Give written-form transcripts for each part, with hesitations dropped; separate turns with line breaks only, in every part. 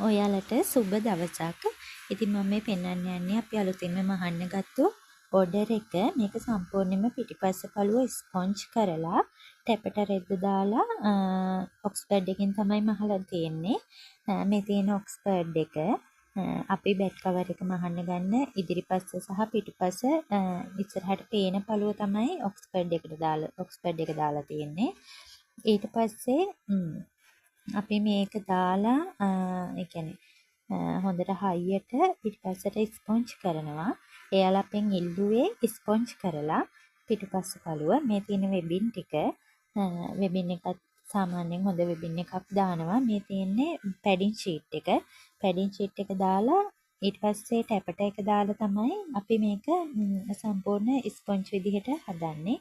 ඔයාලට සුබ දවසක්. ඉතින් මම මේ පෙන්වන්න යන්නේ අපි අලුතින්ම මහන්න ගත්තු ඕඩර් එක. මේක සම්පූර්ණයෙන්ම පිටිපස්ස පළුව ස්පොන්ජ් කරලා ටැපට රෙද්ද දාලා ඔක්ස්ෆර්ඩ් එකෙන් තමයි මහලා තියෙන්නේ. මේ තියෙන ඔක්ස්ෆර්ඩ් එක අපි බෙඩ් කවර් එක මහන්න ගන්න ඉදිරිපස්ස සහ පිටිපස්ස ඉස්සරහට පේන පළුව තමයි ඔක්ස්ෆර්ඩ් එක දාලා තියෙන්නේ. ඊට පස්සේ අපි මේක දාලා හොඳට හයියට පිටිපස්සට ස්පොන්ජ් කරනවා. එයාලා අපෙන් ඉල්ලුවේ ස්පොන්ජ් කරලා පිටිපස්ස පළුව මේ තියෙන වෙබින් ටික වෙබින් එකත් සාමාන්‍යයෙන් හොඳ වෙබින් එකක් දානවා. මේ තියෙන්නේ පැඩින් ෂීට් එක. පැඩින් ෂීට් එක දාලා ඊට පස්සේ ටැපට එක දාලා තමයි අපි මේක සම්පූර්ණ ස්පොන්ජ් විදිහට හදන්නේ.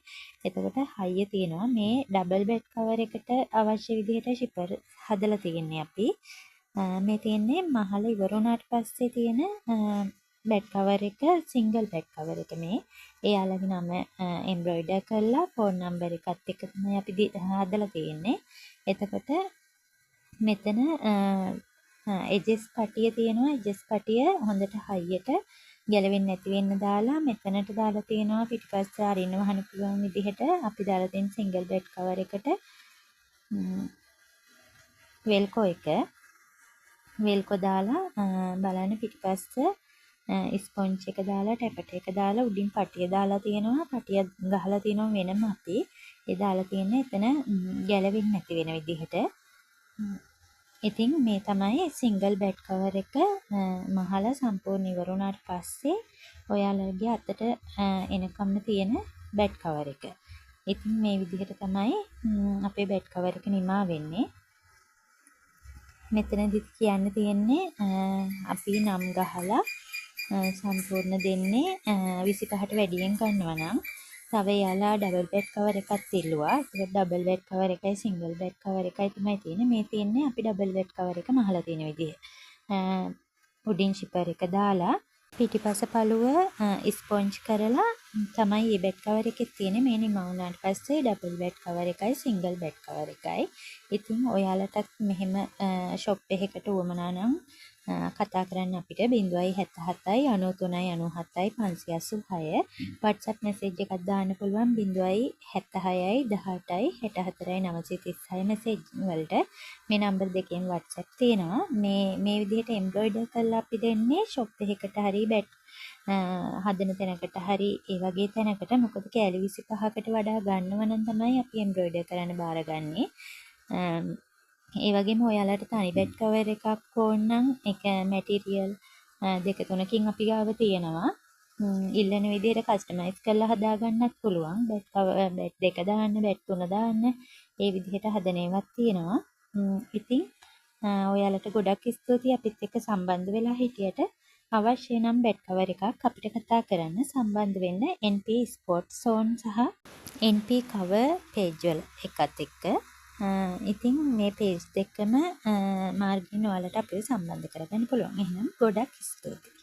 එතකොට හයිය තියෙනවා. මේ ඩබල් බෙඩ් කවර් එකට අවශ්‍ය විදිහට ෂිපර් හදලා තියෙන්නේ අපි. මේ තියෙන්නේ මහල ඉවර වුණාට පස්සේ තියෙන බෙඩ් කවර් එක සිංගල් බෙඩ් කවර් එක මේ. එයාලගේ නම එම්බ්‍රොයිඩර් කරලා ෆෝන් නම්බර් එකත් එක්ක තමයි අපි හදලා තියෙන්නේ. එතකොට මෙතන එජස් පටිය තියෙනවා. එජස් පටිය හොඳට හයියට ගැලවෙන්නේ නැති වෙන්න දාලා මෙතනට දාලා තියෙනවා පිටිපස්ස අරින්න වහන්න පුළුවන් විදිහට අපි දාලා තියෙන සිංගල් බෙඩ් කවර් එකට වෙල්කෝ දාලා බලන්න පිටිපස්ස ස්පොන්ජ් එක දාලා ටැපට එක දාලා උඩින් පටිය දාලා තියෙනවා. පටිය ගහලා තියෙනවා වෙනම අපි. ඒ දාලා තියෙන්නේ එතන ගැලවෙන්නේ නැති වෙන විදිහට. ඉතින් මේ තමයි සිංගල් බෙඩ් කවර් එක මහලා සම්පූර්ණ ඉවර වුණාට පස්සේ ඔයාලගේ අතට එනකම්ම තියෙන බෙඩ් කවර් එක. ඉතින් මේ විදිහට තමයි අපේ බෙඩ් කවර් එක නිමා වෙන්නේ. මෙතනදි කියන්න තියෙන්නේ අපි නම් ගහලා සම්පූර්ණ දෙන්නේ 25ට වැඩියෙන් ගන්නවා නම් තව යාලා ඩබල් බෙඩ් කවර් එකක් ඉල්ලුවා. ඒක ඩබල් බෙඩ් කවර් එකයි සිංගල් බෙඩ් කවර් එකයි තමයි තියෙන්නේ. මේ තියෙන්නේ අපි ඩබල් බෙඩ් කවර් එක මහලා තියෙන විදිහ. උඩින් ෂිපර් එක දාලා පිටිපස පළුව ස්පොන්ජ් කරලා තමයි මේ බෙඩ් කවර් එකේ තියෙන්නේ. මේ නිමා වුණාට පස්සේ ඩබල් බෙඩ් කවර් එකයි සිංගල් බෙඩ් කවර් එකයි. ඉතින් ඔයාලටත් මෙහෙම ෂොප් එකකට උවමනා නම් කතා කරන්න අපිට 077යි 93යි 97යි 586 WhatsApp message එකක් දාන්න පුළුවන් 076යි 18යි 64යි 936 message වලට මේ නම්බර් දෙකෙන් WhatsApp තියෙනවා. මේ විදිහට එම්බ්‍රොයිඩර් කරලා අපි දෙන්නේ ෂොප් එකකට හරි බෙඩ් හදන තැනකට හරි ඒ වගේ තැනකට. මොකද කෑලි 25කට වඩා ගන්නව නම් තමයි අපි එම්බ්‍රොයිඩර් කරන්න බාරගන්නේ. ඒ වගේම ඔයාලට තනි බෙඩ් කවර් එකක් ඕන නම් ඒක මැටීරියල් දෙක තුනකින් අපි ගාව තියෙනවා. ඉල්ලන විදිහට කස්ටමයිස් කරලා හදා ගන්නත් පුළුවන්. බෙඩ් දෙක දාන්න, බෙඩ් තුන දාන්න ඒ විදිහට හදන ඒවාත් තියෙනවා. ඉතින් ඔයාලට ගොඩක් ස්තුතියි අපිත් එක්ක සම්බන්ධ වෙලා හිටියට. අවශ්‍ය නම් බෙඩ් කවර් එකක් අපිට කතා කරන්න සම්බන්ධ වෙන්න NP Sport Zone සහ NP Cover page වල එකත් එක්ක. ඉතින් මේ පේජ් දෙකම මාර්ගයෙන් ඔයාලට අපිව සම්බන්ධ කරගන්න පුළුවන්. එහෙනම් ගොඩක් ස්තුතියි.